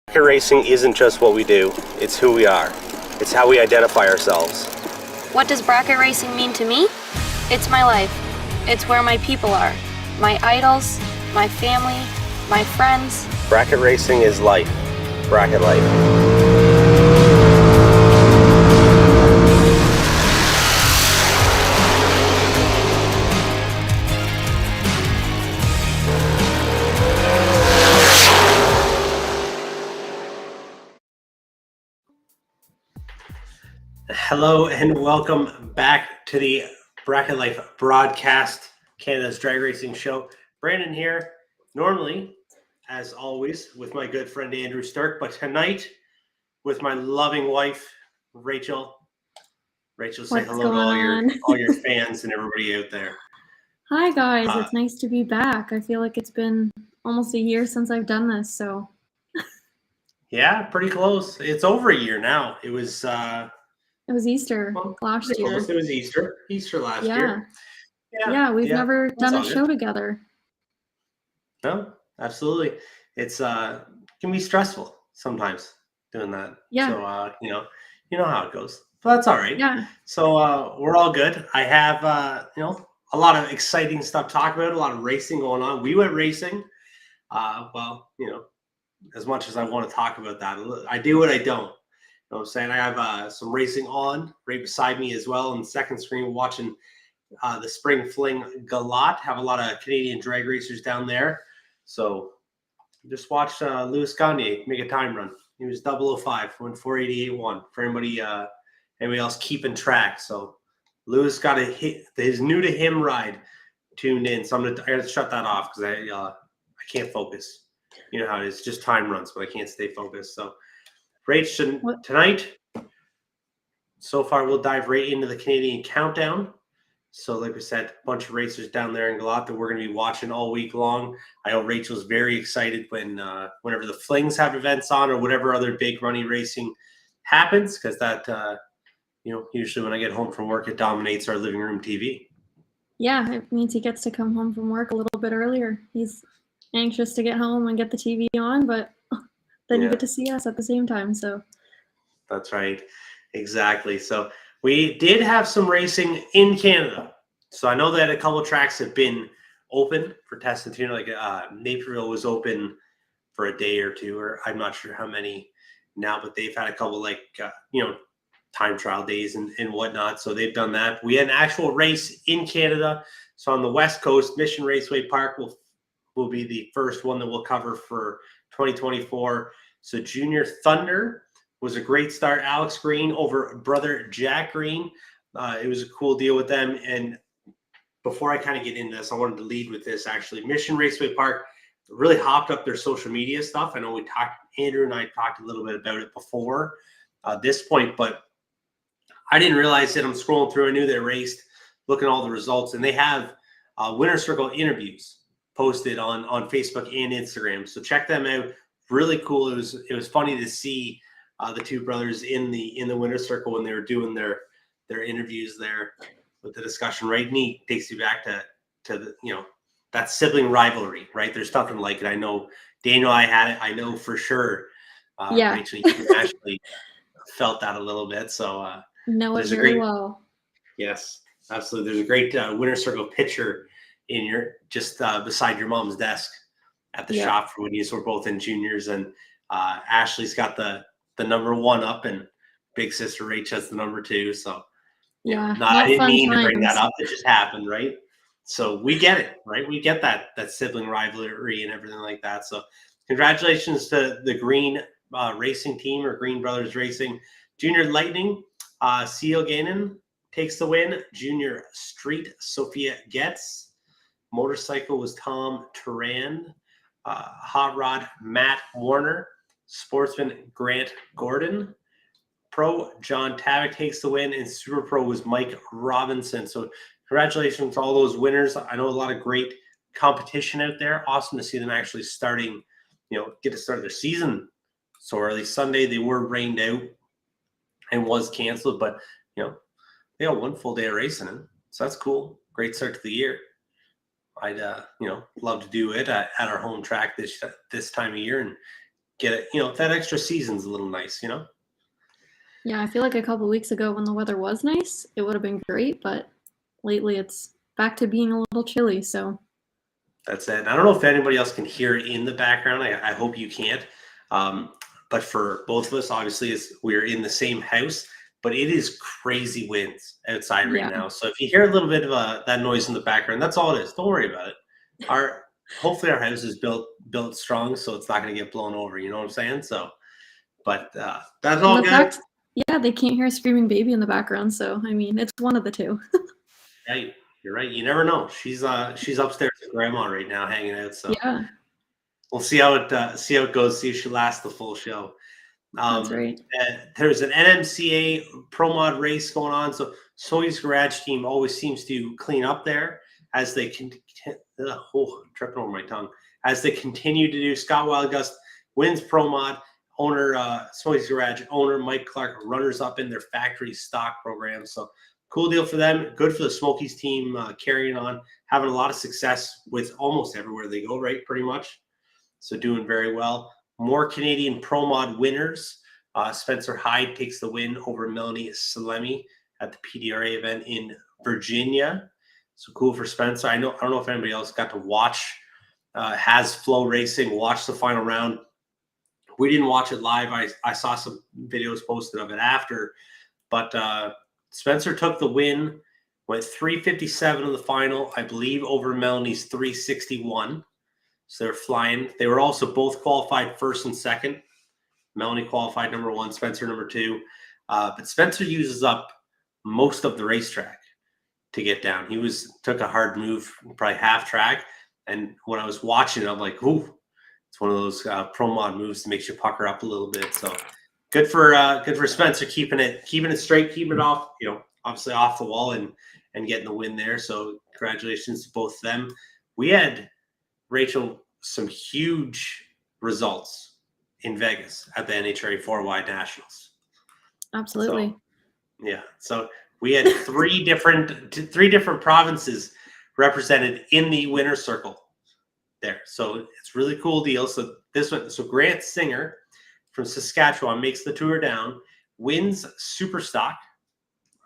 Bracket racing isn't just what we do, it's who we are. It's how we identify ourselves. What does bracket racing mean to me? It's my life. It's where my people are. My idols, my family, my friends. Bracket racing is life. Bracket life. Hello and welcome back to the Bracket Life broadcast, Canada's drag racing show. Brandon here, normally, as always, with my good friend Andrew Stark, but tonight with my loving wife, Rachel. Rachel, say hello to all your fans and everybody out there. Hi guys, it's nice to be back. I feel like it's been almost a year since I've done this, so. Yeah, pretty close. It's over a year now. It was Easter last year. Close. It was Easter last year. Yeah, we've never done a show together. No, absolutely. It's can be stressful sometimes doing that. Yeah. So you know how it goes. But that's all right. Yeah. So we're all good. I have a lot of exciting stuff to talk about, a lot of racing going on. We went racing. As much as I want to talk about that, I do what I don't. You know what I'm saying? I have some racing on right beside me as well. On the second screen, watching the Spring Fling Galot. Have a lot of Canadian drag racers down there. So just watch Louis Gagne make a time run. He was 005, went 488.1 for anybody else keeping track. So Louis got his new to him ride tuned in. So I got to shut that off because I can't focus. You know how it is, just time runs, but I can't stay focused. So Rach, tonight, so far we'll dive right into the Canadian countdown. So like we said, a bunch of racers down there in Galot that we're going to be watching all week long. I know Rachel's very excited whenever the Flings have events on or whatever other big running racing happens, because that, usually when I get home from work, it dominates our living room TV. Yeah, it means he gets to come home from work a little bit earlier. He's anxious to get home and get the TV on, but then you get to see us at the same time. So that's right. Exactly. So we did have some racing in Canada. So I know that a couple of tracks have been open for test and tune. Like Naperville was open for a day or two, or I'm not sure how many now, but they've had a couple time trial days and whatnot. So they've done that. We had an actual race in Canada. So on the West Coast, Mission Raceway Park will be the first one that we'll cover for 2024. So Junior Thunder was a great start. Alex Green over brother Jack Green. It was a cool deal with them. And before I kind of get into this, I wanted to lead with this actually. Mission Raceway Park really hopped up their social media stuff. I know Andrew and I talked a little bit about it before this point, but I didn't realize it. I'm scrolling through. I knew they raced, looking at all the results, and they have Winner's Circle interviews posted on Facebook and Instagram. So check them out. Really cool. It was funny to see the two brothers in the Winner's Circle when they were doing their interviews there with the discussion. Right, neat. Takes you back to the that sibling rivalry. Right, there's nothing like it. I know Daniel, I had it. I know for sure. Rachel, you actually felt that a little bit. So know it very well. Yes, absolutely. There's a great Winner's Circle picture in your just beside your mom's desk at the shop for when you were both in juniors, and Ashley's got the number 1 up, and big sister Rach has the number 2. So I didn't mean to bring that up. It just happened, right? So we get it, right? We get that sibling rivalry and everything like that. So congratulations to the Green racing team, or Green Brothers Racing. Junior Lightning, Seal Gannon takes the win. Junior Street, Sophia Getz. Motorcycle was Tom Turan. Hot Rod, Matt Warner. Sportsman, Grant Gordon. Pro, John Tavick takes the win. And Super Pro was Mike Robinson. So congratulations to all those winners. I know a lot of great competition out there. Awesome to see them actually starting, get to start their season so early. Sunday, they were rained out and was canceled, but, they got 1 full day of racing in. So that's cool. Great start to the year. I'd love to do it at our home track this time of year and get it. That extra season's a little nice. Yeah, I feel like a couple weeks ago when the weather was nice, it would have been great, but lately it's back to being a little chilly. So That's it. I don't know if anybody else can hear it in the background. I hope you can't. Um, but for both of us, obviously, we're in the same house, but it is crazy winds outside right yeah, now. So if you hear a little bit of that noise in the background, that's all it is. Don't worry about it. Hopefully our house is built strong, so it's not going to get blown over. You know what I'm saying? So, but that's all the good. fact, yeah, they can't hear a screaming baby in the background. So I mean, it's one of the two. Yeah, you're right. You never know. She's upstairs with grandma right now, hanging out. So Yeah, we'll see how it goes. See if she lasts the full show. that's right. There's an NMCA Pro Mod race going on. So Soy's Garage team always seems to clean up there as they tripping over my tongue. As they continue to do. Scott Wildgust wins Pro Mod. Owner Soy's Garage owner Mike Clark runners up in their factory stock program. So cool deal for them. Good for the Smokies team carrying on, having a lot of success with almost everywhere they go, right? Pretty much. So doing very well. More Canadian Pro Mod winners. Spencer Hyde takes the win over Melanie Salemi at the PDRA event in Virginia. So cool for Spencer. I don't know if anybody else got to watch Has Flow Racing, watch the final round. We didn't watch it live. I saw some videos posted of it after, but Spencer took the win, went 357 in the final, I believe, over Melanie's 361. So they're flying. They were also both qualified first and second. Melanie qualified number 1, Spencer number 2. But Spencer uses up most of the racetrack to get down. He took a hard move, probably half track. And when I was watching it, I'm like, ooh, it's one of those Pro Mod moves that makes you pucker up a little bit. So good for Spencer keeping it straight, keeping it off, obviously off the wall and getting the win there. So congratulations to both of them. We had, Rachel, some huge results in Vegas at the NHRA 4-Wide Nationals. Absolutely. So we had three different provinces represented in the winner's circle there. So it's really cool deal. So Grant Singer from Saskatchewan makes the tour down, wins Superstock.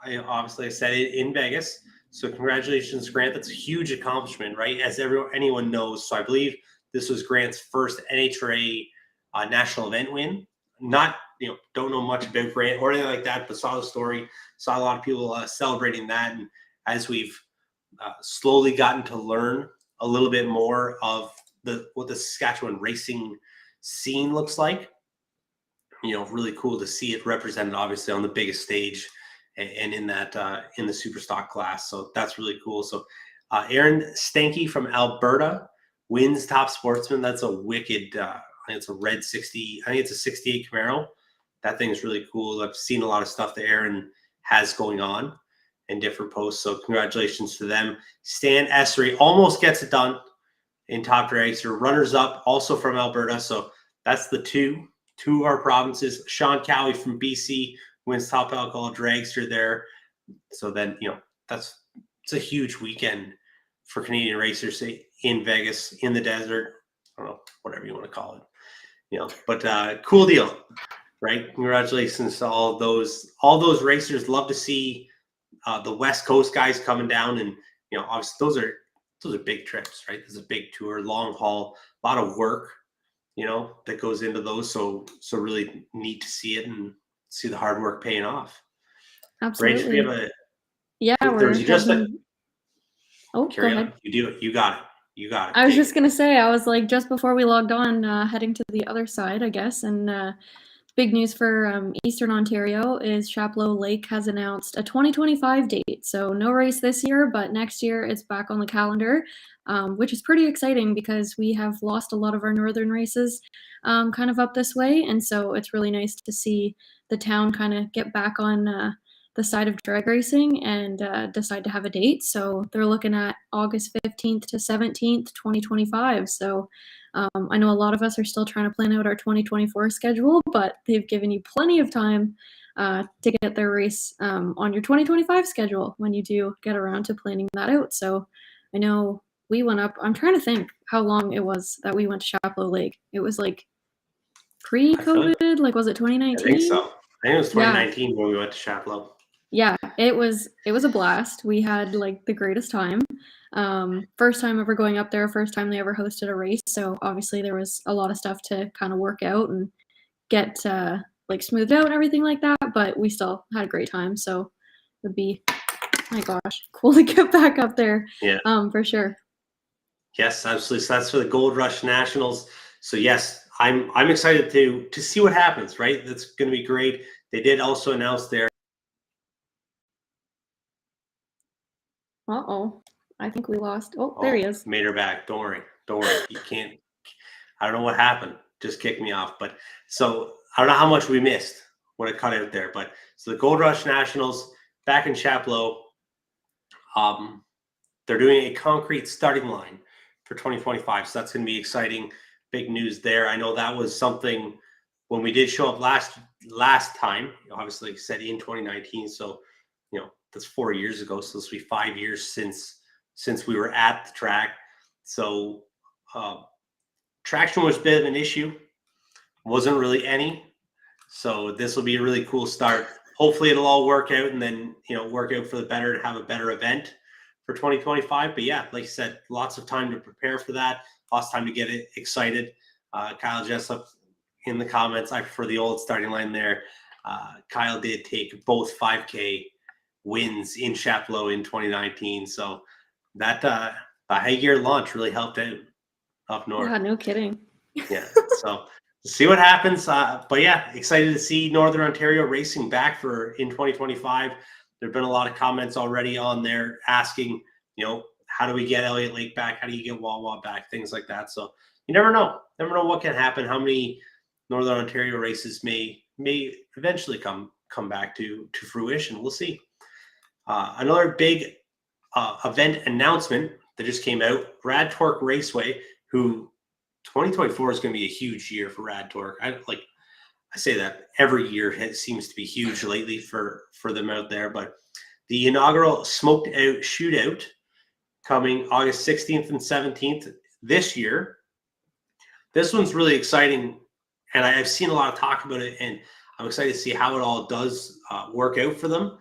I said it in Vegas. So congratulations, Grant. That's a huge accomplishment, right? As anyone knows. So I believe this was Grant's first NHRA national event win. Not, don't know much about Grant or anything like that, but saw the story, saw a lot of people celebrating that. And as we've slowly gotten to learn a little bit more of what the Saskatchewan racing scene looks like, really cool to see it represented, obviously, on the biggest stage and in that in the super stock class. So that's really cool. So Aaron Stanky from Alberta wins Top Sportsman. That's a wicked, I think it's a red 60, I think it's a 68 Camaro. That thing is really cool. I've seen a lot of stuff that Aaron has going on in different posts. So congratulations to them. Stan Essery almost gets it done in Top Dragster. Runners up, also from Alberta. So that's the two of our provinces. Sean Cowie from BC wins Top Alcohol Dragster there. So then, it's a huge weekend for Canadian racers in Vegas, in the desert. I don't know, whatever you want to call it. But cool deal, right? Congratulations to all those racers. Love to see the West Coast guys coming down, and obviously those are big trips, right? This is a big tour, long haul, a lot of work, that goes into those. So really neat to see it and see the hard work paying off. Absolutely. Rach, we have go ahead. You do it. You got it. You got it. I was just going to say, I was like, just before we logged on, heading to the other side, I guess. And big news for Eastern Ontario is Chapleau Lake has announced a 2025 date. So no race this year, but next year it's back on the calendar, which is pretty exciting because we have lost a lot of our northern races kind of up this way. And so it's really nice to see the town kind of get back on the side of drag racing and decide to have a date. So they're looking at August 15th to 17th, 2025. So I know a lot of us are still trying to plan out our 2024 schedule, but they've given you plenty of time to get their race on your 2025 schedule when you do get around to planning that out. So I know we went up, I'm trying to think how long it was that we went to Chapleau Lake. It was like pre-COVID. Like, was it I 2019? think so. I think it was Yeah. 2019 when we went to Chapleau. Yeah, it was a blast. We had like the greatest time. First time ever going up there, first time they ever hosted a race. So obviously there was a lot of stuff to kind of work out and get like smoothed out and everything like that. But we still had a great time. So it would be, my gosh, cool to get back up there. Yeah. For sure. Yes, absolutely. So that's for the Gold Rush Nationals. So yes, I'm excited to see what happens. Right, that's going to be great. They did also announce their. I think we lost. Oh, there he is. Made her back. Don't worry. You can't. I don't know what happened. Just kicked me off. But so I don't know how much we missed when it cut out there. But so the Gold Rush Nationals back in Chapleau. They're doing a concrete starting line for 2025. So that's going to be exciting. Big news there. I know that was something when we did show up last time. Obviously said in 2019. So that's 4 years ago. So this will be 5 years since we were at the track. So traction was a bit of an issue. Wasn't really any. So this will be a really cool start. Hopefully it'll all work out and then, work out for the better to have a better event for 2025. But yeah, like I said, lots of time to prepare for that. Lots of time to get it excited. Kyle Jessup in the comments, I prefer the old starting line there. Kyle did take both 5K wins in Chapleau in 2019. So that the high gear launch really helped out up north. Yeah, no kidding. Yeah. So see what happens. But yeah, excited to see Northern Ontario racing back in 2025. There have been a lot of comments already on there asking, how do we get Elliott Lake back? How do you get Wawa back? Things like that. So you never know. Never know what can happen. How many Northern Ontario races may eventually come back to fruition. We'll see. Another big event announcement that just came out, Rad Torque Raceway, who 2024 is going to be a huge year for Rad Torque. I say that every year it seems to be huge lately for them out there, but the inaugural Smoked Out Shootout coming August 16th and 17th this year. This one's really exciting, and I've seen a lot of talk about it, and I'm excited to see how it all does work out for them.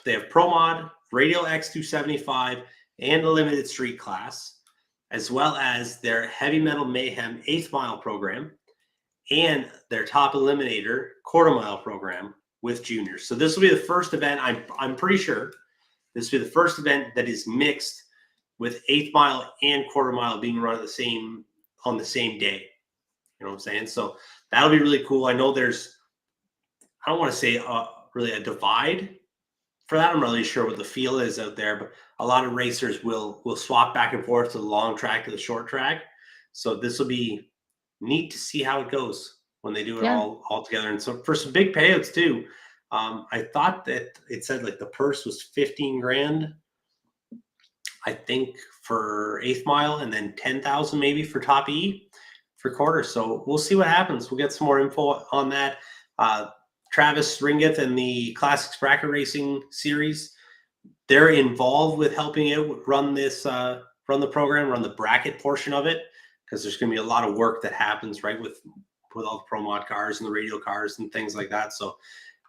They have Pro Mod, Radial X275, and the Limited Street Class, as well as their Heavy Metal Mayhem 8th Mile program and their Top Eliminator quarter mile program with juniors. So this will be the first event, I'm pretty sure, this will be the first event that is mixed with 8th mile and quarter mile being run on the same day. You know what I'm saying? So that'll be really cool. I know there's, I don't want to say really a divide for that. I'm not really sure what the feel is out there, but a lot of racers will swap back and forth to the long track to the short track. So this will be neat to see how it goes when they do it all together. And so for some big payouts too, I thought that it said like the purse was 15 grand, I think, for 8th mile, and then 10,000 maybe for top E for quarter. So we'll see what happens. We'll get some more info on that. Travis Ringeth and the Classics Bracket Racing Series, they're involved with helping out run the program, run the bracket portion of it, because there's going to be a lot of work that happens right with all the Pro Mod cars and the radial cars and things like that. So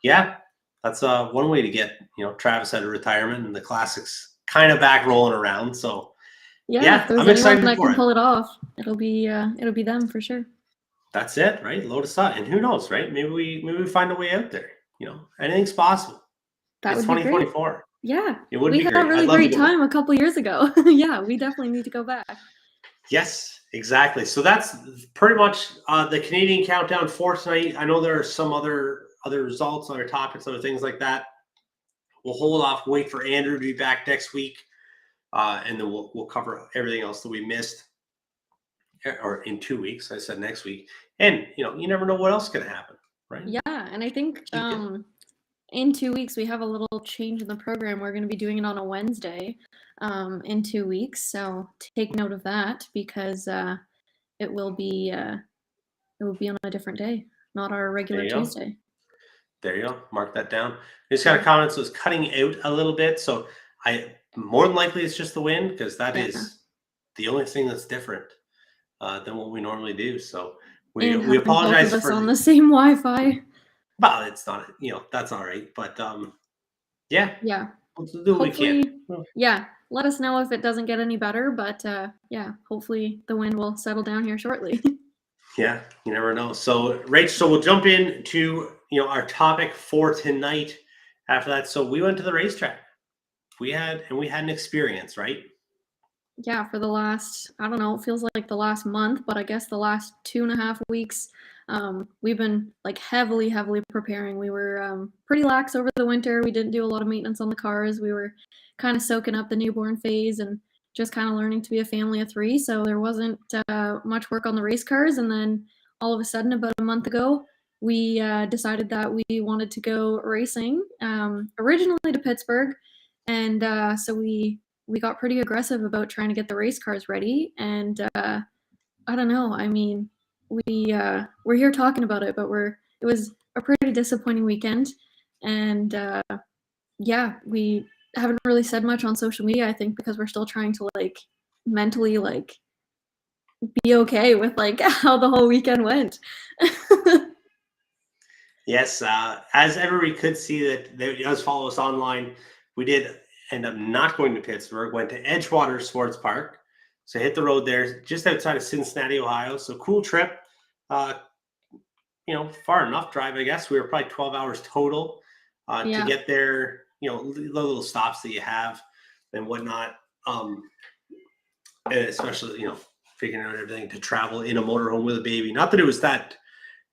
yeah, that's one way to get Travis out of retirement and the Classics kind of back rolling around. So yeah, if there's I'm excited anyone that for can it. pull it off, it'll be them for sure. That's it, right? Lotus Hut, and who knows, right? Maybe we find a way out there. Anything's possible. That It's would be 2024. great. Yeah, It would we be had great. a really I'd love to great go time a couple years ago. Yeah, we definitely need to go back. Yes, exactly. So that's pretty much the Canadian Countdown for tonight. I know there are some other results, other topics, other things like that. We'll hold off, wait for Andrew to be back next week, and then we'll cover everything else that we missed, or in 2 weeks. I said next week, and you never know what else is going to happen, right? Yeah, and I think in 2 weeks we have a little change in the program. We're going to be doing it on a Wednesday in 2 weeks, so take note of that, because it will be on a different day, not our regular Tuesday. There you go. Mark that down. I just got a comment, so it's cutting out a little bit. So more than likely it's just the wind, because that is the only thing that's different than what we normally do. So We and we having both apologize of us for on the same Wi-Fi. well, it's not that's all right. But yeah, Yeah. we'll do what we can. Hopefully, yeah. Let us know if it doesn't get any better, but yeah, hopefully the wind will settle down here shortly. Yeah, you never know. So, Rach, so we'll jump into our topic for tonight. After that, so we went to the racetrack. We had an experience, right? Yeah, for the last, I don't know, it feels like the last month, but I guess the last 2.5 weeks, we've been like heavily preparing. We were pretty lax over the winter. We didn't do a lot of maintenance on the cars. We were kind of soaking up the newborn phase and just kind of learning to be a family of three. So there wasn't much work on the race cars. And then all of a sudden, about a month ago, we decided that we wanted to go racing, originally to Pittsburgh. And so we got pretty aggressive about trying to get the race cars ready, and I don't know. I mean, we're here talking about it, but it was a pretty disappointing weekend, and yeah, we haven't really said much on social media. I think because we're still trying to like mentally like be okay with like how the whole weekend went. Yes, as everybody could see that they does follow us online. We did end up not going to Pittsburgh. Went to Edgewater Sports Park. So hit the road there, just outside of Cincinnati, Ohio. So cool trip. Uh, far enough drive, I guess. We were probably 12 hours total to get there. The little stops that you have and whatnot. And especially, figuring out everything to travel in a motorhome with a baby. Not that it was that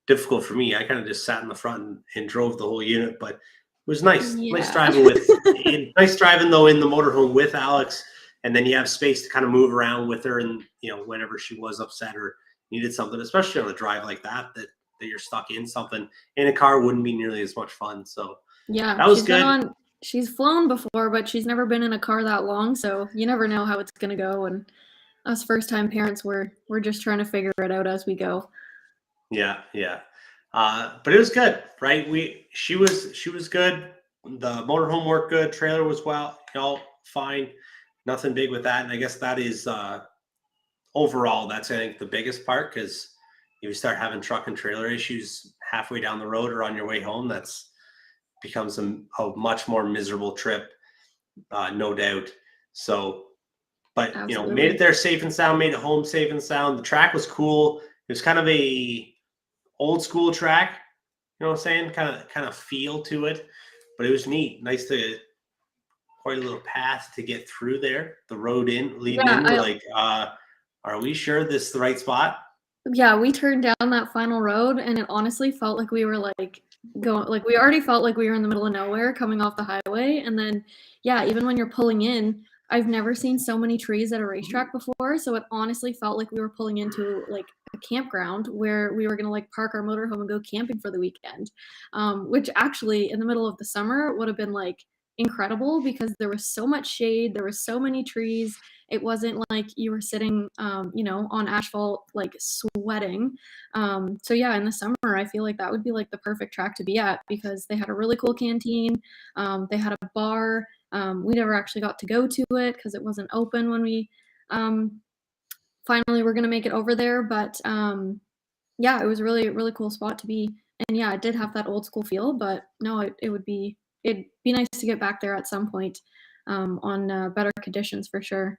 difficult for me. I kind of just sat in the front and drove the whole unit, but it was nice. Nice driving nice driving though in the motorhome with Alex, and then you have space to kind of move around with her, and whenever she was upset or needed something, especially on a drive like that you're stuck in something in a car wouldn't be nearly as much fun. So yeah, that was good. She's flown before, but she's never been in a car that long, so you never know how it's gonna go. And us first-time parents, we're just trying to figure it out as we go. Yeah. But it was good, right? She was good. The motorhome worked good. Trailer was all fine. Nothing big with that. And I guess that is overall, that's I think the biggest part, because if you start having truck and trailer issues halfway down the road or on your way home, that's becomes a much more miserable trip, no doubt. So, but Absolutely. Made it there safe and sound. Made it home safe and sound. The track was cool. It was kind of a old school track, you know what I'm saying? Kind of feel to it, but it was neat. Nice to quite a little path to get through there. The road leading in. We're like, are we sure this is the right spot? Yeah, we turned down that final road, and it honestly felt like we were like going, like we already felt like we were in the middle of nowhere coming off the highway. And then, yeah, even when you're pulling in, I've never seen so many trees at a racetrack before. So it honestly felt like we were pulling into like a campground where we were going to like park our motorhome and go camping for the weekend, which actually in the middle of the summer would have been like incredible because there was so much shade, there were so many trees. It wasn't like you were sitting, on asphalt, like sweating. So yeah, in the summer, I feel like that would be like the perfect track to be at because they had a really cool canteen. They had a bar. We never actually got to go to it because it wasn't open when we finally were going to make it over there. But yeah, it was really, really cool spot to be. And yeah, it did have that old school feel, but no, it'd be nice to get back there at some point on better conditions for sure.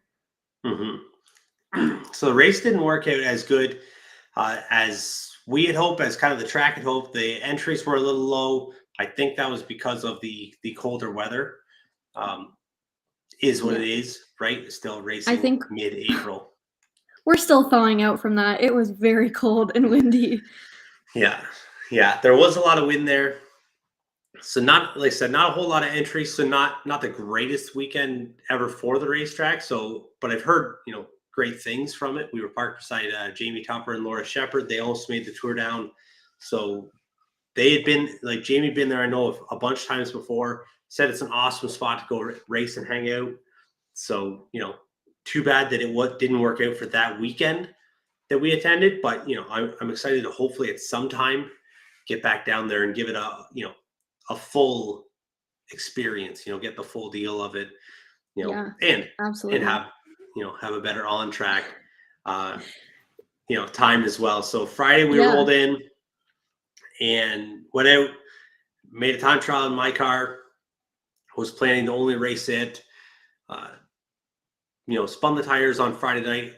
Mm-hmm. So the race didn't work out as good as we had hoped, as kind of the track had hoped. The entries were a little low. I think that was because of the colder weather. Is what it is, right? It's still racing, I think, mid-April. We're still thawing out from that. It was very cold and windy. Yeah. There was a lot of wind there. So not, like I said, not a whole lot of entries. So not the greatest weekend ever for the racetrack. So, but I've heard, great things from it. We were parked beside Jamie Tupper and Laura Shepard. They almost made the tour down. So they had been, like Jamie had been there, I know, a bunch of times before. Said it's an awesome spot to go race and hang out. So, too bad that it didn't work out for that weekend that we attended. But, I'm excited to hopefully at some time get back down there and give it a full experience, get the full deal of it, yeah, and absolutely. And have a better on track, time as well. So Friday we Yeah. rolled in and went out, made a time trial in my car. Was planning to only race it. Spun the tires on Friday night,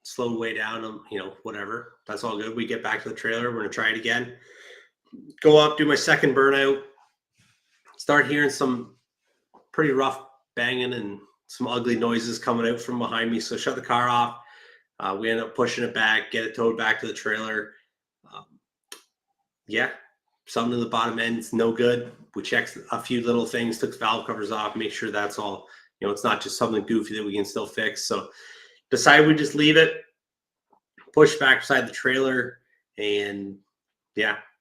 slowed way down, whatever. That's all good. We get back to the trailer. We're going to try it again. Go up, do my second burnout. Start hearing some pretty rough banging and some ugly noises coming out from behind me. So shut the car off. We end up pushing it back, get it towed back to the trailer. Something in the bottom end is no good. We checked a few little things, took valve covers off, make sure that's all, it's not just something goofy that we can still fix. So decided we just leave it, push back beside the trailer, and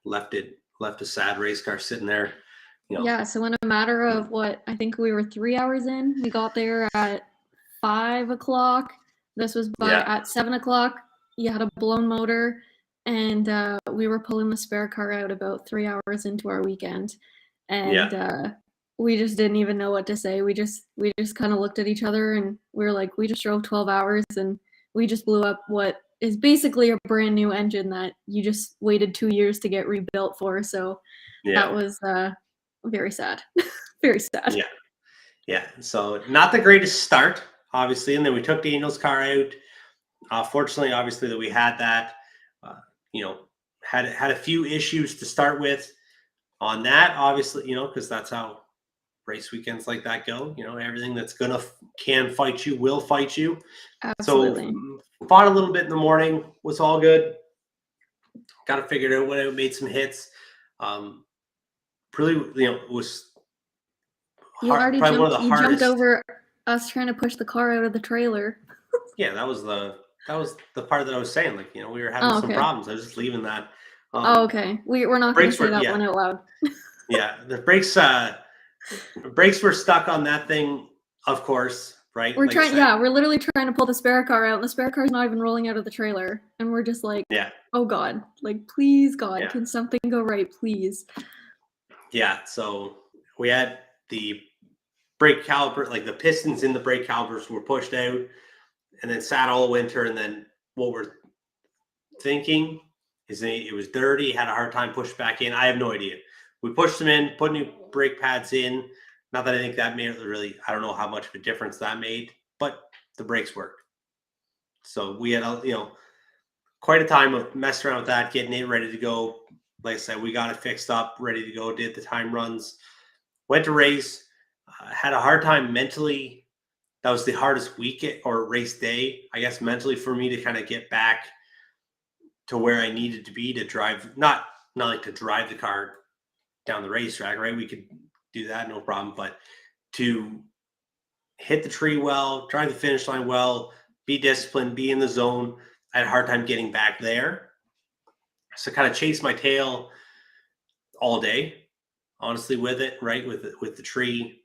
left a sad race car sitting there. Yeah, so in a matter of I think we were 3 hours in. We got there at 5 o'clock. This was at 7 o'clock. You had a blown motor, and we were pulling the spare car out about 3 hours into our weekend. And we just didn't even know what to say. We just kind of looked at each other, and we were like, we just drove 12 hours, and we just blew up what is basically a brand new engine that you just waited 2 years to get rebuilt for. So that was very sad. Very sad. Yeah. So not the greatest start, obviously. And then we took Daniel's car out. Fortunately, obviously, that we had that, had a few issues to start with on that, obviously, because that's how race weekends like that go. Everything that's can fight you will fight you. Absolutely. So fought a little bit in the morning, was all good. Got it figured out when I made some hits. Really, it was hard, probably one of the hardest. Jumped over us trying to push the car out of the trailer. Yeah, that was the part that I was saying. Like, we were having some problems. I was just leaving that. Okay. We're not going to say that one out loud. Yeah, the brakes were stuck on that thing, of course, right? We're we're literally trying to pull the spare car out, and the spare car's not even rolling out of the trailer. And we're just like, oh God, like, please God, can something go right, please? Yeah, so we had the brake caliper, like the pistons in the brake calipers were pushed out and then sat all winter. And then what we're thinking is it was dirty, had a hard time pushing back in. I have no idea. We pushed them in, put new brake pads in. Not that I think that made really, I don't know how much of a difference that made, but the brakes worked. So we had, quite a time of messing around with that, getting it ready to go. Like I said, we got it fixed up, ready to go, did the time runs, went to race, had a hard time mentally. That was the hardest weekend or race day, I guess, mentally for me to kind of get back to where I needed to be to drive, not like to drive the car down the racetrack, right? We could do that, no problem. But to hit the tree well, drive the finish line well, be disciplined, be in the zone. I had a hard time getting back there. So kind of chased my tail all day, honestly, with it, right? With the tree.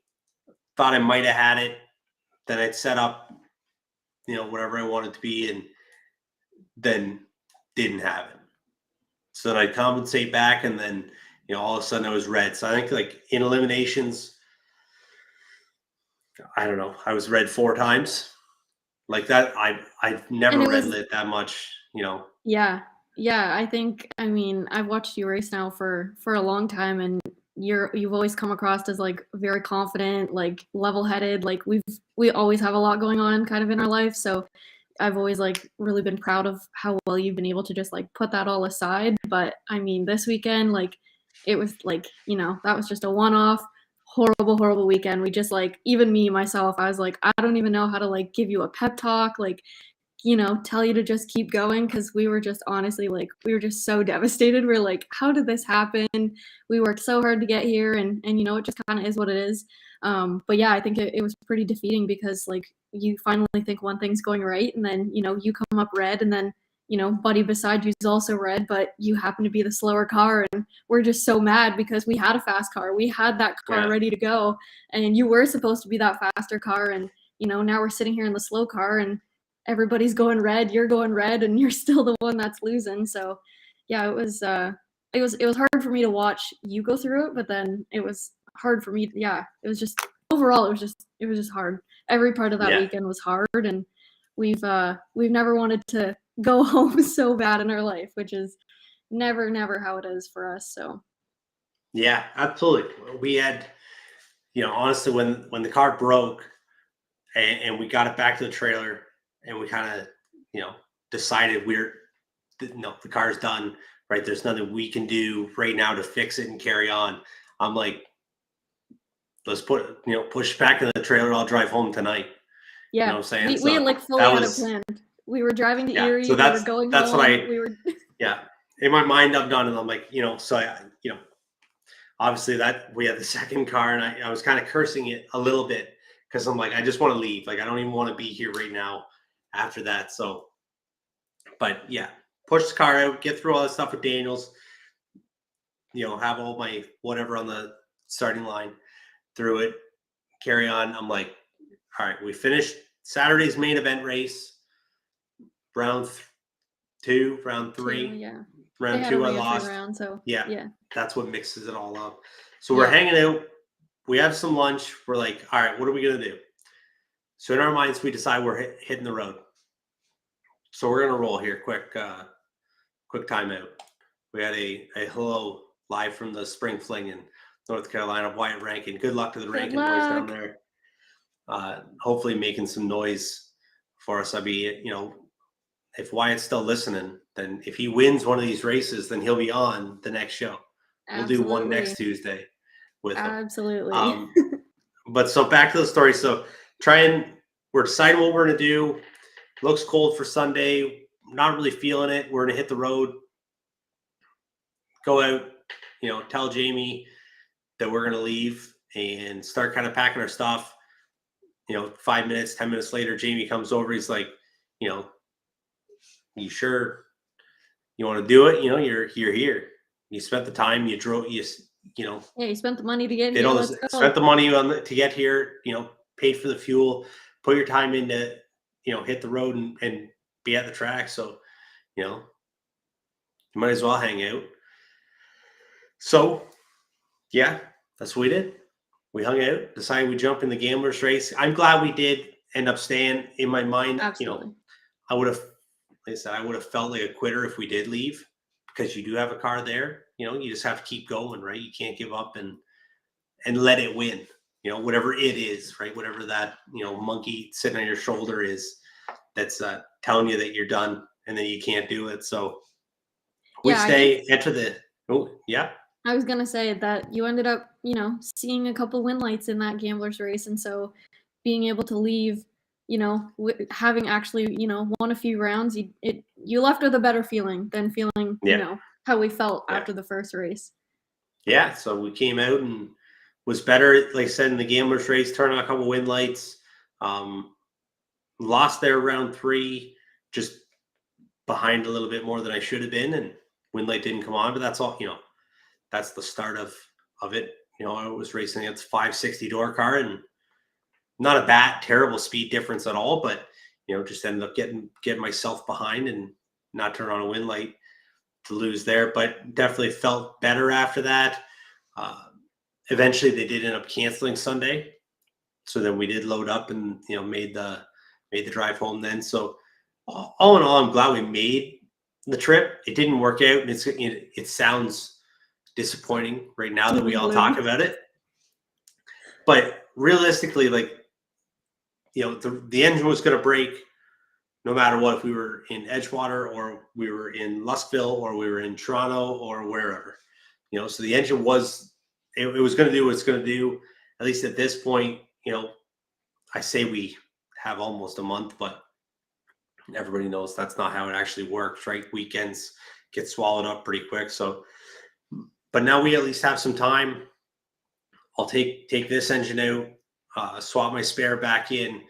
Thought I might have had it. Then I'd set up, whatever I wanted to be, and then didn't have it. So then I'd compensate back, and then, all of a sudden I was red. So I think like in eliminations, I don't know, I was red 4 times. Like that, I've never red lit that much, Yeah, I mean, I've watched you race now for a long time, and you've always come across as like very confident, like level-headed. Like we always have a lot going on kind of in our life, so I've always like really been proud of how well you've been able to just like put that all aside. But I mean, this weekend, like it was like, that was just a one-off horrible weekend. We just like, even me myself, I was like, I don't even know how to like give you a pep talk, like, tell you to just keep going, because we were just honestly like, we were just so devastated. We're like, how did this happen? We worked so hard to get here, and it just kind of is what it is. But yeah, I think it was pretty defeating, because like you finally think one thing's going right, and then you come up red, and then buddy beside you is also red, but you happen to be the slower car, and we're just so mad because we had a fast car, we had that car ready to go, and you were supposed to be that faster car, and now we're sitting here in the slow car, and everybody's going red, you're going red, and you're still the one that's losing. So yeah, it was hard for me to watch you go through it, but then it was hard for me. It was just overall, it was just hard. Every part of that weekend was hard, and we've never wanted to go home so bad in our life, which is never how it is for us. So Yeah, absolutely. We had, honestly, when the car broke and we got it back to the trailer and we kind of, decided no, the car's done, right? There's nothing we can do right now to fix it and carry on. I'm like, let's push it back in the trailer. I'll drive home tonight. You know yeah, what I'm saying? we So had like fully that had it was, planned. We were driving to yeah. Erie. So We were going that's what home. We were yeah. In my mind, I'm done. And I'm like, so obviously that we had the second car and I was kind of cursing it a little bit because I'm like, I just want to leave. Like, I don't even want to be here right now after that. So, but yeah, push the car out, get through all that stuff with Daniels, have all my whatever on the starting line through it, carry on. I'm like, all right, we finished Saturday's main event race, round two, round three, yeah. round They had two, I only a free lost. round, so Yeah. That's what mixes it all up. So we're Yeah. hanging out. We have some lunch. We're like, all right, what are we going to do? So in our minds, we decide we're hitting the road. So we're going to roll here. Quick timeout. We had a hello live from the Spring Fling in North Carolina, Wyatt Rankin. Good luck to the Rankin boys down there. Hopefully making some noise for us. I'd be, if Wyatt's still listening, then if he wins one of these races, then he'll be on the next show. Absolutely. We'll do one next Tuesday with him. Absolutely. But so back to the story. So we're deciding what we're going to do. Looks cold for Sunday. Not really feeling it. We're going to hit the road. Go out, tell Jamie that we're going to leave and start kind of packing our stuff. 5 minutes, 10 minutes later, Jamie comes over. He's like, you sure you want to do it? You're here. You spent the time, you drove, yeah, you spent the money to get did here. all this, spent the money to get here, paid for the fuel, put your time into, hit the road and be at the track. So, you might as well hang out. So, yeah, that's what we did. We hung out, decided we jump in the gamblers race. I'm glad we did end up staying. In my mind. Absolutely. I would have, like I said, I would have felt like a quitter if we did leave because you do have a car there. You just have to keep going, right? You can't give up and let it win, whatever it is, right? Whatever that, monkey sitting on your shoulder is that's telling you that you're done and then you can't do it. So we enter the, I was going to say that you ended up, seeing a couple win lights in that gamblers race. And so being able to leave, having actually, won a few rounds, you left with a better feeling than feeling, how we felt after the first race. Yeah. So we came out and was better, like I said, in the gamblers race, turned on a couple win lights, lost there round 3, just behind a little bit more than I should have been. And win light didn't come on, but that's all, that's the start of it. I was racing against 560 door car and not a bad, terrible speed difference at all, but just ended up getting myself behind and not turn on a win light to lose there. But definitely felt better after that. Eventually, they did end up canceling Sunday, so then we did load up and made the drive home then. So all in all, I'm glad we made the trip. It didn't work out, and it sounds disappointing right now that we all talk about it. But realistically, like, the engine was going to break no matter what, if we were in Edgewater or we were in Luskville or we were in Toronto or wherever, so the engine was, it was going to do what it's going to do. At least at this point, I say we have almost a month, but everybody knows that's not how it actually works, right? Weekends get swallowed up pretty quick. So, but now we at least have some time. I'll take this engine out, swap my spare back in,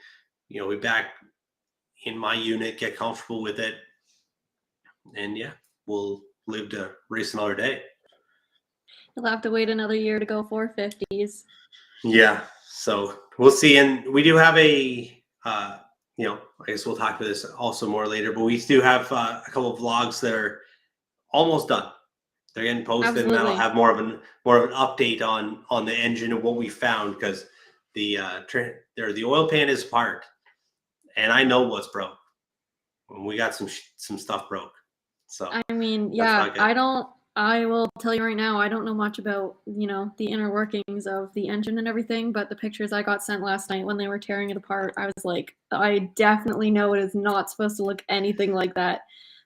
we back in my unit, get comfortable with it. And yeah, we'll live to race another day. You'll have to wait another year to go 450s. Yeah. So we'll see. And we do have I guess we'll talk about this also more later, but we do have a couple of vlogs that are almost done. They're getting posted. Absolutely. And that'll have more of an update on the engine and what we found, because the oil pan is apart and I know what's broke. We got some stuff broke. So I mean, that's yeah, not good. I will tell you right now, I don't know much about, the inner workings of the engine and everything, but the pictures I got sent last night when they were tearing it apart, I was like, I definitely know it is not supposed to look anything like that.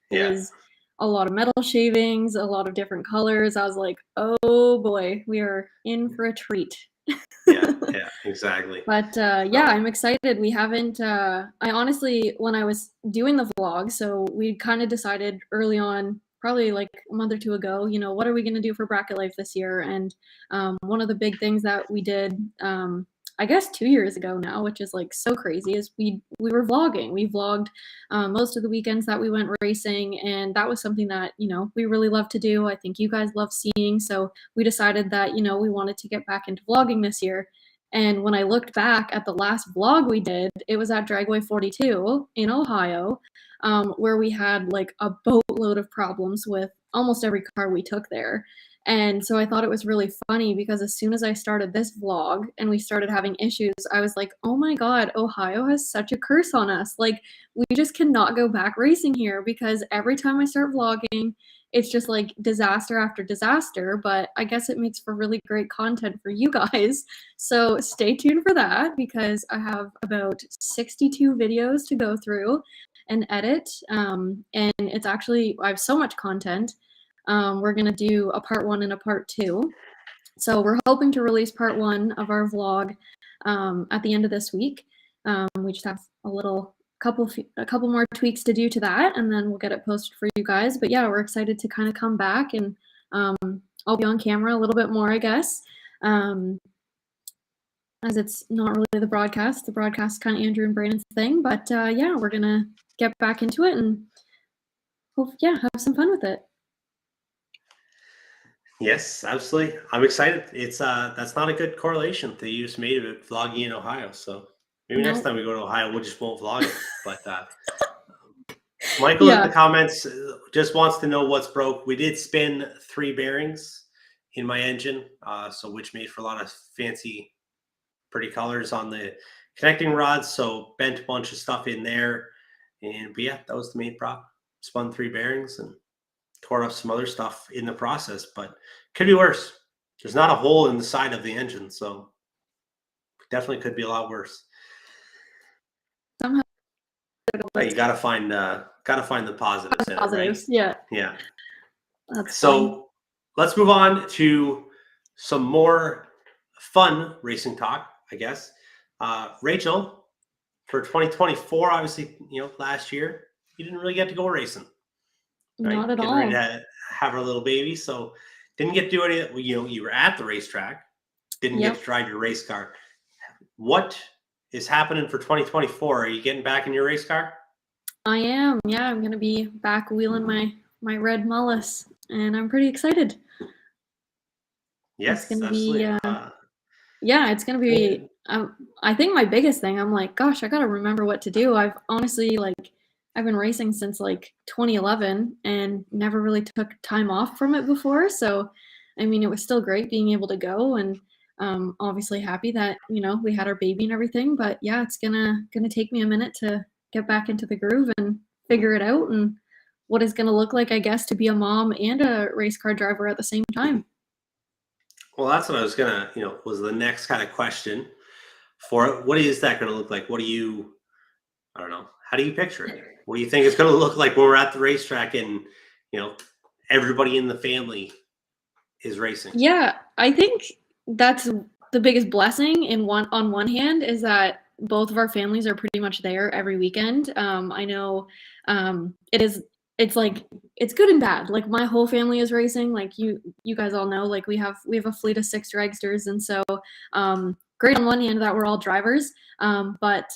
There Yeah. is a lot of metal shavings, a lot of different colors. I was like, oh boy, we are in for a treat. Yeah. Yeah. Exactly. But yeah, So I'm excited. We haven't. I honestly, when I was doing the vlog, so we kind of decided early on, probably like a month or two ago, what are we going to do for Bracket Life this year? And one of the big things that we did, I guess 2 years ago now, which is like so crazy, is we were vlogging. We vlogged most of the weekends that we went racing, and that was something that we really love to do. I think you guys love seeing, so we decided that we wanted to get back into vlogging this year. And when I looked back at the last vlog we did, it was at Dragway 42 in Ohio, where we had like a boatload of problems with almost every car we took there. And so I thought it was really funny because as soon as I started this vlog and we started having issues, I was like, oh my God, Ohio has such a curse on us. Like, we just cannot go back racing here because every time I start vlogging, it's just like disaster after disaster. But I guess it makes for really great content for you guys. So stay tuned for that because I have about 62 videos to go through and edit. And it's actually, I have so much content. We're going to do a part 1 and a part 2. So we're hoping to release part 1 of our vlog at the end of this week. We just have a couple more tweaks to do to that, and then we'll get it posted for you guys. But yeah, we're excited to kind of come back, and I'll be on camera a little bit more, I guess, as it's not really the broadcast. The broadcast is kind of Andrew and Brandon's thing, but yeah, we're gonna get back into it and have some fun with it. yes, absolutely. I'm excited. It's that's not a good correlation that you just made of it vlogging in Ohio. So maybe next No. time we go to Ohio, we just won't vlog it. But Michael in the Yeah. comments just wants to know what's broke. We did spin 3 bearings in my engine, so which made for a lot of fancy, pretty colors on the connecting rods. So bent a bunch of stuff in there, and but yeah, that was the main prop. Spun 3 bearings and tore up some other stuff in the process, but could be worse. There's not a hole in the side of the engine, so definitely could be a lot worse. Somehow But you gotta find the positives in it, right? positives. Yeah. Yeah. That's So funny. let's move on to some more fun racing talk, I guess. Rachel, for 2024, obviously, last year you didn't really get to go racing, right? Not at Getting ready all. to have our little baby, so didn't get to do any. You were at the racetrack, didn't get Yep. to drive your race car. What is happening for 2024? Are you getting back in your race car? I am. Yeah, I'm gonna be back wheeling my red Mullis, and I'm pretty excited. Yes, gonna be, absolutely. Yeah, it's gonna be. I think my biggest thing, I'm like, gosh, I gotta remember what to do. I've honestly I've been racing since like 2011 and never really took time off from it before. So, I mean, it was still great being able to go, and obviously happy that we had our baby and everything. But yeah, it's gonna take me a minute to get back into the groove and figure it out, and what it's gonna look like, I guess, to be a mom and a race car driver at the same time. Well, that's what I was gonna, was the next kind of question for it. What is that gonna look like? What do you, I don't know, how do you picture it? What do you think it's gonna look like when we're at the racetrack and, everybody in the family is racing? Yeah, I think that's the biggest blessing on one hand is that both of our families are pretty much there every weekend. I know it's like it's good and bad. Like my whole family is racing. Like you guys all know, like we have a fleet of 6 dragsters, and so great on one hand that we're all drivers, but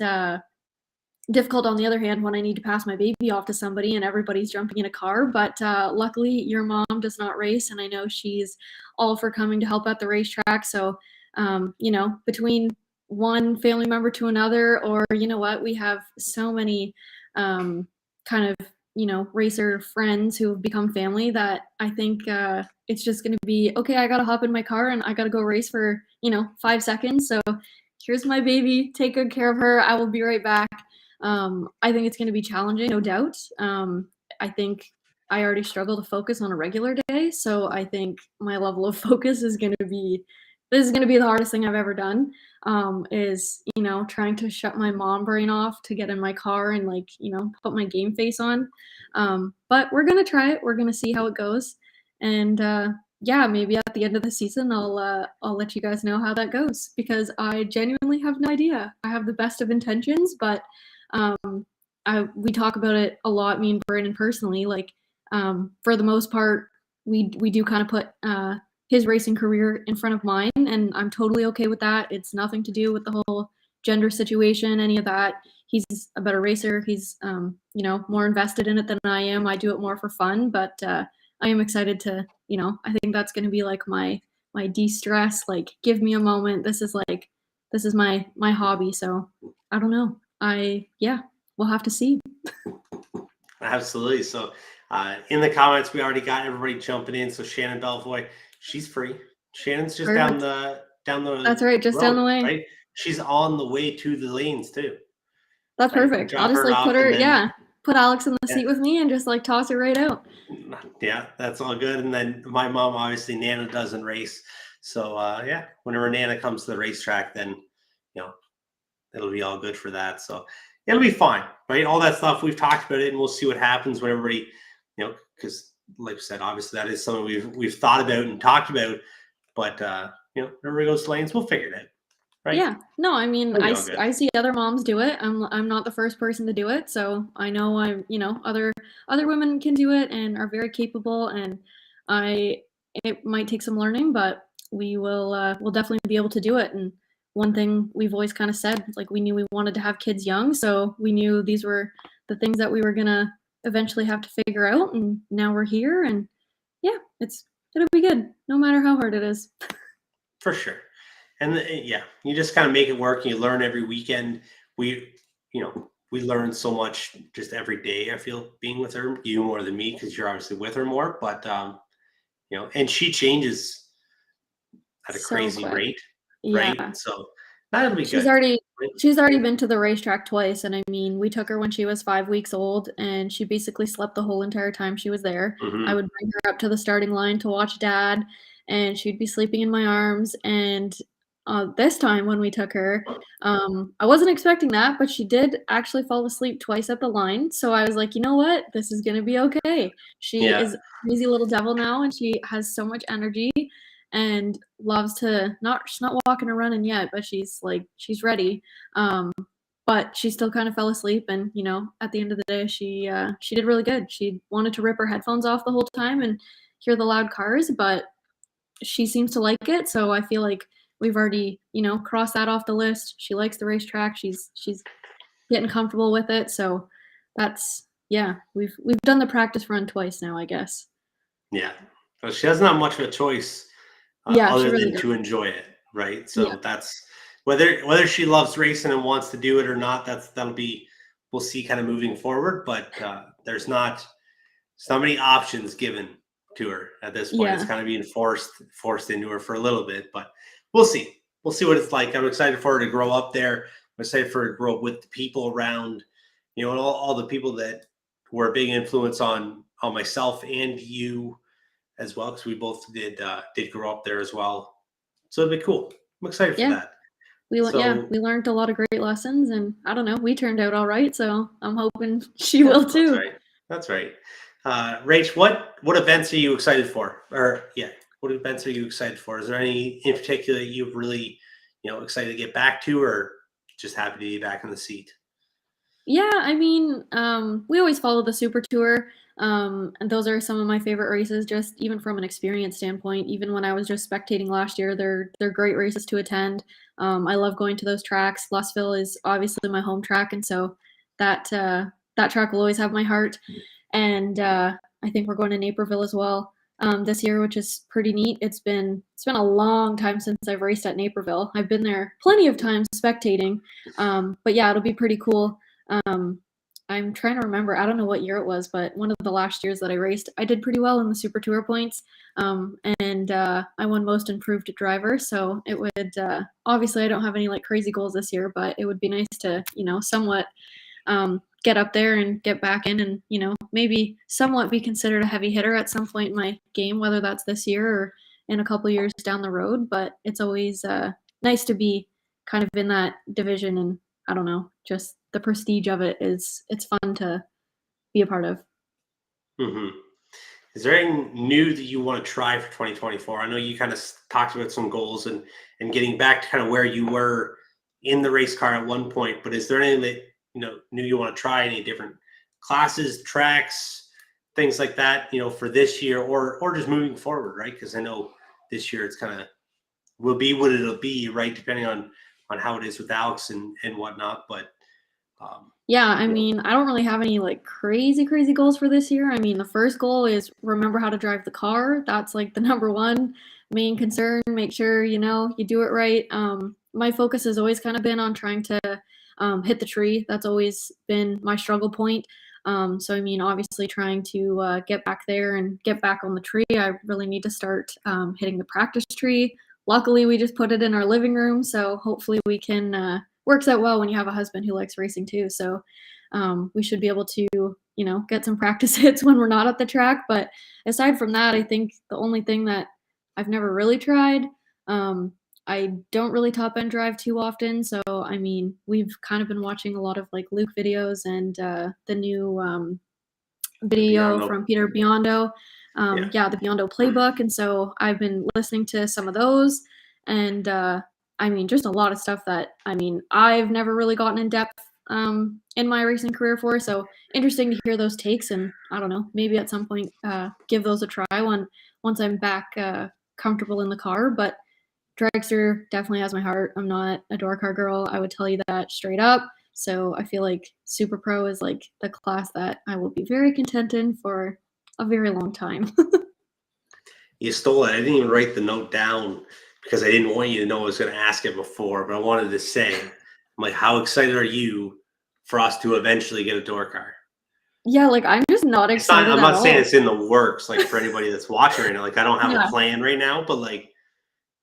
difficult on the other hand when I need to pass my baby off to somebody and everybody's jumping in a car. But luckily your mom does not race, and I know she's all for coming to help at the racetrack. So between one family member to another, or we have so many kind of racer friends who have become family that I think it's just going to be okay. I gotta hop in my car and I gotta go race for 5 seconds. So here's my baby, take good care of her, I will be right back. I think it's going to be challenging, no doubt. I think I already struggle to focus on a regular day, so I think my level of focus is going to be this is going to be the hardest thing I've ever done. Is trying to shut my mom brain off to get in my car and like put my game face on. But we're gonna try it. We're gonna see how it goes, and yeah, maybe at the end of the season, I'll let you guys know how that goes because I genuinely have no idea. I have the best of intentions, but we talk about it a lot, me and Brandon personally. Like for the most part, we do kind of put his racing career in front of mine, and I'm totally okay with that. It's nothing to do with the whole gender situation, any of that. He's a better racer. He's more invested in it than I am. I do it more for fun, but I am excited to, I think that's going to be like my de-stress, like give me a moment. This is my hobby. So I don't know. We'll have to see. Absolutely. So in the comments, we already got everybody jumping in. So Shannon Belvoy, she's free. Shannon's just Perfect. down the That's right, just road, down the way. right? She's on the way to the lanes too. That's Right? perfect. Drop I'll just her like off put her, and then- put Alex in the Yeah. seat with me and just like toss her right out. Yeah, that's all good. And then my mom, obviously, Nana doesn't race. So whenever Nana comes to the racetrack, then it'll be all good for that. So it'll be fine, right? All that stuff we've talked about it, and we'll see what happens when everybody, because like I said, obviously that is something we've thought about and talked about. But everybody goes to lanes, we'll figure it out, right? Yeah. No, I mean, It'll be all good. I see other moms do it. I'm not the first person to do it, so I know other women can do it and are very capable, and it might take some learning, but we'll definitely be able to do it. And one thing we've always kind of said, like we knew we wanted to have kids young, so we knew these were the things that we were gonna eventually have to figure out, and now we're here, and yeah, it'll be good, no matter how hard it is. For sure. And you just kind of make it work and you learn every weekend. We learn so much just every day, I feel, being with her, you more than me, because you're obviously with her more, but and she changes at a So crazy quick. rate, Yeah. right? So that'll be She's good. already been to the racetrack twice, and I mean, we took her when she was 5 weeks old, and she basically slept the whole entire time she was there. Mhm. I would bring her up to the starting line to watch Dad, and she'd be sleeping in my arms. And this time when we took her, I wasn't expecting that, but she did actually fall asleep twice at the line. So I was like, you know what? This is gonna be okay. She Yeah. is a crazy little devil now, and she has so much energy and loves to she's not walking or running yet, but she's ready. But she still kind of fell asleep, and at the end of the day, she did really good. She wanted to rip her headphones off the whole time and hear the loud cars, but she seems to like it. So I feel like we've already crossed that off the list. She likes the racetrack. She's getting comfortable with it. So that's we've done the practice run twice now, I guess. Yeah. So she doesn't have much of a choice Yeah, she other really than does. to enjoy it, right? So Yeah. that's whether she loves racing and wants to do it or not, that'll be, we'll see kind of moving forward. But there's not so many options given to her at this point. It's Yeah. kind of being forced into her for a little bit, but we'll see. We'll see what it's like. I'm excited for her to grow up there. I'm excited for her to grow up with the people around, and all the people that were a big influence on myself and you as well, because we both did grow up there as well. So it'd be cool. I'm excited for Yeah. that. We learned a lot of great lessons, and I don't know, we turned out all right, so I'm hoping she will too. That's right. Rach, what events are you excited for? What events are you excited for? Is there any in particular that you're really, excited to get back to, or just happy to be back in the seat? Yeah, I mean, we always follow the Super Tour, and those are some of my favorite races, just even from an experience standpoint. Even when I was just spectating last year, they're great races to attend. I love going to those tracks. Lussville is obviously my home track, and so that track will always have my heart. And I think we're going to Naperville as well this year, which is pretty neat. It's been a long time since I've raced at Naperville. I've been there plenty of times spectating, but yeah, it'll be pretty cool. I'm trying to remember. I don't know what year it was, but one of the last years that I raced, I did pretty well in the Super Tour points, and I won Most Improved Driver. So it would obviously I don't have any like crazy goals this year, but it would be nice to somewhat get up there and get back in and, maybe somewhat be considered a heavy hitter at some point in my game, whether that's this year or in a couple years down the road. But it's always nice to be kind of in that division, and I don't know, just the prestige of it's fun to be a part of. Mm-hmm. Is there anything new that you want to try for 2024? I know you kind of talked about some goals and getting back to kind of where you were in the race car at one point, but is there anything that, new you want to try, any different classes, tracks, things like that, for this year or just moving forward, right? Because I know this year it's kind of will be what it'll be, right? Depending on how it is with Alex and whatnot. But yeah, I mean, I don't really have any like crazy goals for this year. I mean, the first goal is remember how to drive the car. That's like the number one main concern. Make sure, you do it right. My focus has always kind of been on trying to hit the tree. That's always been my struggle point. So, I mean, obviously trying to get back there and get back on the tree, I really need to start hitting the practice tree. Luckily, we just put it in our living room, so hopefully we can works out well when you have a husband who likes racing too. So we should be able to, get some practice hits when we're not at the track. But aside from that, I think the only thing that I've never really tried, I don't really top end drive too often. So, I mean, we've kind of been watching a lot of like Luke videos and the new video Biondo. from Peter Biondo. The Biondo playbook. And so I've been listening to some of those, and I mean, just a lot of stuff that, I mean, I've never really gotten in depth in my racing career for. So interesting to hear those takes, and I don't know, maybe at some point give those a try once I'm back comfortable in the car. But dragster definitely has my heart. I'm not a door car girl. I would tell you that straight up. So I feel like Super Pro is like the class that I will be very content in for a very long time. You stole it. I didn't even write the note down because I didn't want you to know I was going to ask it before, but I wanted to say, I'm like, how excited are you for us to eventually get a door car? Yeah, like I'm just not excited. I'm not saying it's in the works, like for anybody that's watching right now. Like I don't have a plan right now, but like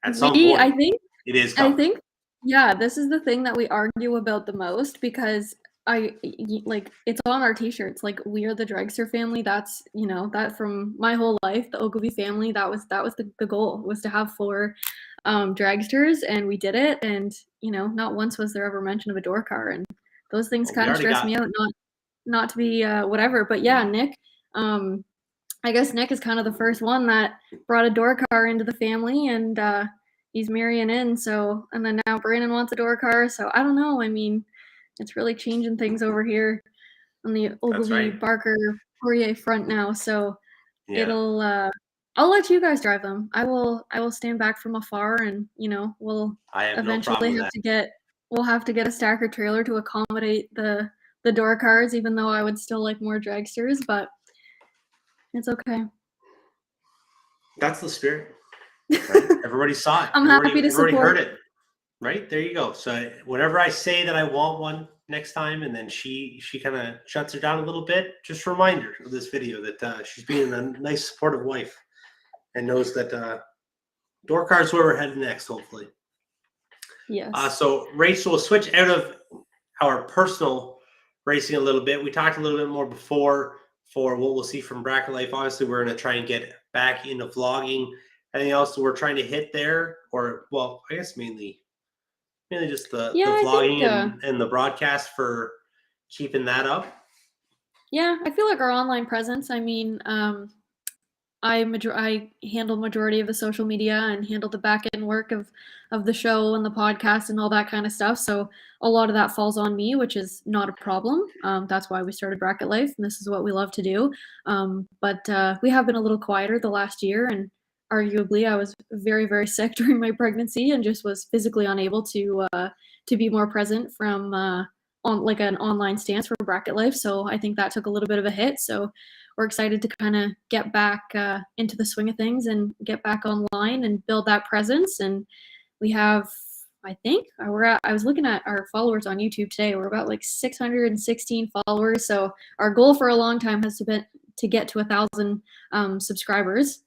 at some point, I think it is coming. I think, yeah, this is the thing that we argue about the most, because like it's on our t-shirts, like we are the dragster family. That's that from my whole life, the Ogilvy family, that was the goal, was to have 4 dragsters, and we did it. And not once was there ever mention of a door car, and those things kind of stress me out, not to be whatever. But yeah, Nick, I guess Nick is kind of the first one that brought a door car into the family, and he's marrying in. So, and then now Brandon wants a door car. So I don't know. I mean, it's really changing things over here on the Ogilvy Barker Poirier front now. So it'll I'll let you guys drive them. I will stand back from afar, and we'll eventually have to get a stacker trailer to accommodate the door cars, even though I would still like more dragsters, but it's okay. That's the spirit. Right? Everybody saw it. I'm happy to support. Everybody heard it. Right? There you go. So whenever I say that I want one next time, and then she kind of shuts her down a little bit, just remind her of this video that she's being a nice supportive wife and knows that door cars where we're headed next, hopefully. Yes. So Rachel, we'll switch out of our personal racing a little bit. We talked a little bit more before for what we'll see from Bracket Life. Obviously, we're going to try and get back into vlogging. Anything else that we're trying to hit there? Or, well, I guess mainly just the vlogging and the broadcast for keeping that up. Yeah, I feel like our online presence, I mean, I handle majority of the social media and handle the back end work of the show and the podcast and all that kind of stuff. So a lot of that falls on me, which is not a problem. That's why we started Bracket Life, and this is what we love to do. But we have been a little quieter the last year, and arguably I was very, very sick during my pregnancy and just was physically unable to be more present from on like an online stance for Bracket Life. So I think that took a little bit of a hit. So we're excited to kind of get back into the swing of things and get back online and build that presence. And we have, I think, I was looking at our followers on YouTube today. We're about like 616 followers. So our goal for a long time has been to get to 1,000 subscribers.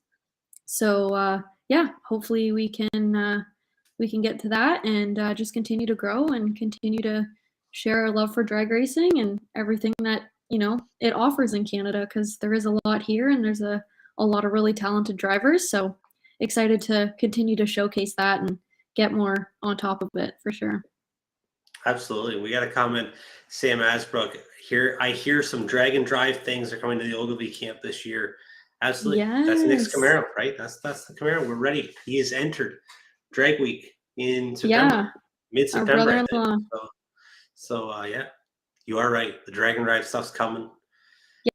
So yeah, hopefully we can get to that and just continue to grow and continue to share our love for drag racing and everything that, it offers in Canada, because there is a lot here and there's a lot of really talented drivers. So excited to continue to showcase that and get more on top of it for sure. Absolutely. We got a comment, Sam Asbrook. Here, I hear some drag and drive things are coming to the Ogilvy camp this year. Absolutely. That's Nick's Yes. Camaro, right? That's the Camaro. We're ready. He has entered Drag Week in September, Yeah, our mid-September, I think. brother-in-law. So yeah, you are right. The drag and drive stuff's coming.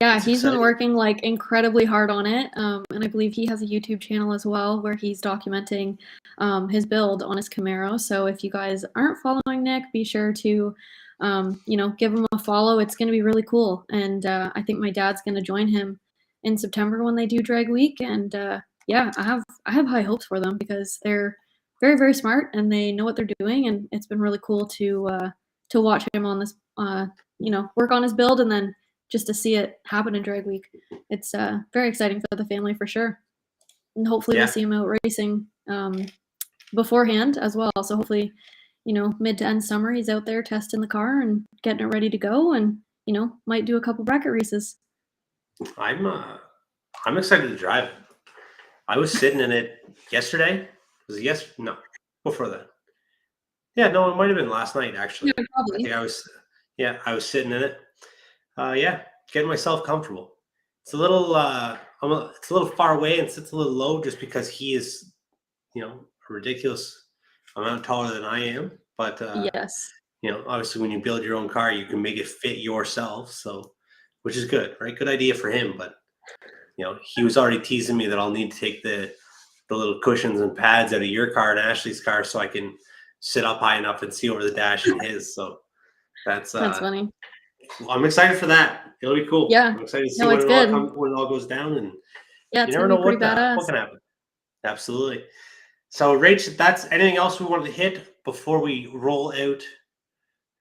Yeah, It's he's been exciting. working like incredibly hard on it. And I believe he has a YouTube channel as well where he's documenting his build on his Camaro. So if you guys aren't following Nick, be sure to, give him a follow. It's going to be really cool. And I think my dad's going to join him in September when they do Drag Week. And yeah, I have high hopes for them because they're very, very smart and they know what they're doing. And it's been really cool to watch him on this, work on his build and then just to see it happen in Drag Week. It's very exciting for the family for sure. And hopefully Yeah. we'll see him out racing beforehand as well. So hopefully, mid to end summer, he's out there testing the car and getting it ready to go and, might do a couple bracket races. I'm excited to drive it. I was sitting in it yesterday. Was it yesterday? No, before that. Yeah, no, it might have been last night actually. Yeah, I probably. think I was sitting in it. Yeah, getting myself comfortable. It's a little it's a little far away and sits a little low just because he is, a ridiculous amount taller than I am. But Yes. obviously when you build your own car, you can make it fit yourself. So, which is good, right? Good idea for him. But he was already teasing me that I'll need to take the little cushions and pads out of your car and Ashley's car so I can sit up high enough and see over the dash in his. So that's funny. I'm excited for that. It'll be cool. Yeah. I'm excited to see No, it's good. when it all goes down, and Yeah, you it's never gonna know be pretty what badass. can happen. Absolutely. So, Rach, that's anything else we wanted to hit before we roll out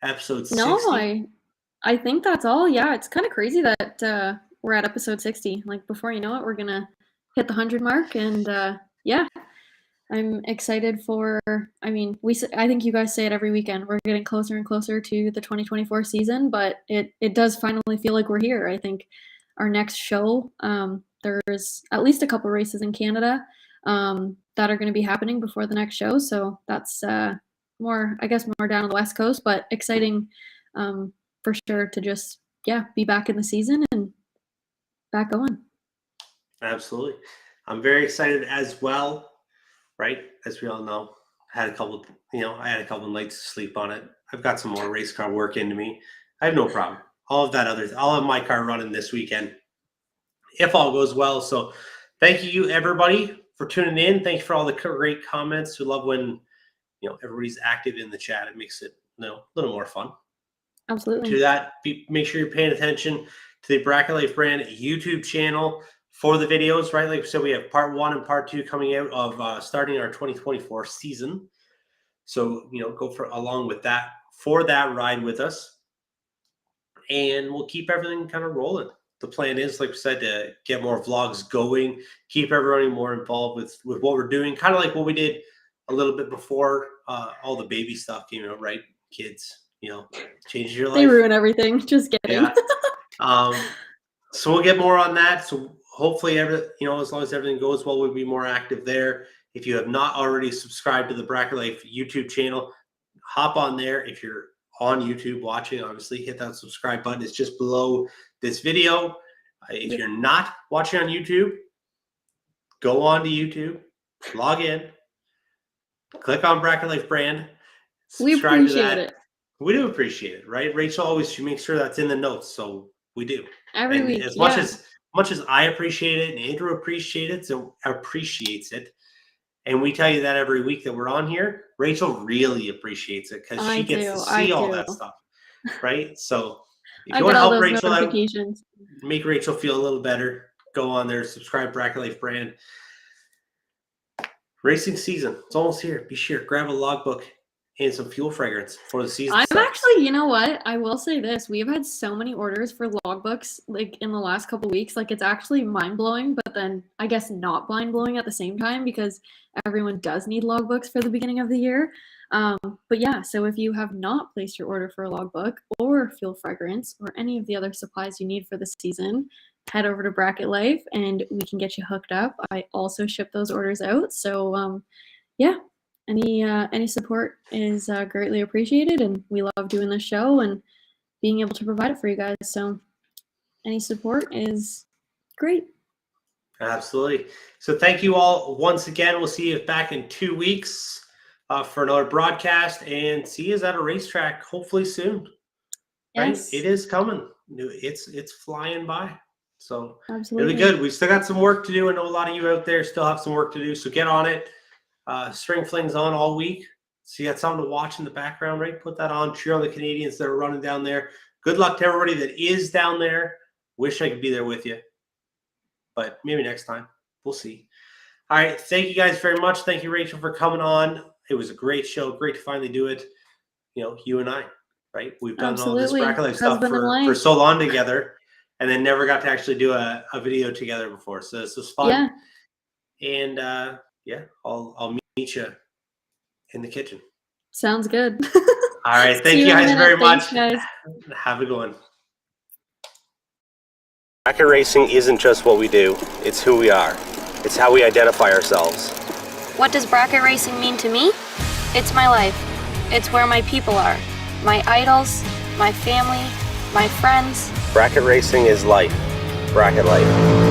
episode 60? No, I think that's all. Yeah, it's kind of crazy that we're at episode 60. Like before you know it, we're gonna hit the 100 mark, and yeah, I'm excited for. I mean, I think you guys say it every weekend. We're getting closer and closer to the 2024 season, but it does finally feel like we're here. I think our next show, there's at least a couple races in Canada that are going to be happening before the next show. So that's more down on the West Coast, but exciting for sure to just be back in the season and back going. Absolutely. I'm very excited as well. Right, as we all know, I had a couple nights to sleep on it. I've got some more race car work into me. I have no problem. I'll have my car running this weekend if all goes well. So thank you everybody for tuning in. Thank you for all the great comments. We love when everybody's active in the chat. It makes it a little more fun. Absolutely. To that, make sure you're paying attention to the Bracket Life brand YouTube channel for the videos, right? Like we said, we have part 1 and part 2 coming out of starting our 2024 season. So, go along with that for that ride with us. And we'll keep everything kind of rolling. The plan is, like we said, to get more vlogs going, keep everybody more involved with what we're doing, kind of like what we did a little bit before all the baby stuff came out, right? Kids, changes your life. They ruin everything. Just kidding. Yeah. So we'll get more on that. So hopefully, as long as everything goes well, we'll be more active there. If you have not already subscribed to the Bracket Life YouTube channel, hop on there. If you're on YouTube watching, obviously hit that subscribe button. It's just below this video. If you're not watching on YouTube, go on to YouTube, log in, click on Bracket Life brand, subscribe to that. It. We do appreciate it, right? Rachel she makes sure that's in the notes, so we do. Every week, as much as I appreciate it and Andrew appreciates it, and we tell you that every week that we're on here, Rachel really appreciates it because she gets to see all that stuff, right? So if you want to help Rachel out, make Rachel feel a little better, go on there, subscribe Bracket Life brand. Racing season, it's almost here. Be sure, grab a logbook and some fuel fragrance for the season. I'm actually, you know what? I will say this. We have had so many orders for logbooks like in the last couple of weeks. Like it's actually mind-blowing, but then I guess not mind-blowing at the same time because everyone does need logbooks for the beginning of the year. But yeah, so if you have not placed your order for a logbook or fuel fragrance or any of the other supplies you need for the season, head over to Bracket Life and we can get you hooked up. I also ship those orders out. So yeah, any support is greatly appreciated, and we love doing this show and being able to provide it for you guys. So any support is great. Absolutely. So thank you all once again. We'll see you back in 2 weeks for another broadcast, and see you at a racetrack hopefully soon. Yes. Right? It is coming. It's flying by. So Absolutely. it'll be good. We still got some work to do. I know a lot of you out there still have some work to do. So get on it. String Fling's on all week. So you got something to watch in the background, right? Put that on. Cheer on the Canadians that are running down there. Good luck to everybody that is down there. Wish I could be there with you, but maybe next time. We'll see. All right. Thank you guys very much. Thank you, Rachel, for coming on. It was a great show. Great to finally do it. You and I, right? We've done all this Absolutely. Bracket Life stuff Husband and for wife. so long together, and then never got to actually do a video together before. So this was fun. Yeah. And yeah, I'll meet you in the kitchen. Sounds good. All right. See Thank you you in a guys minute. very Thanks, much. guys. Have a good one. Bracket racing isn't just what we do, it's who we are. It's how we identify ourselves. What does bracket racing mean to me? It's my life. It's where my people are. My idols, my family, my friends. Bracket racing is life. Bracket life.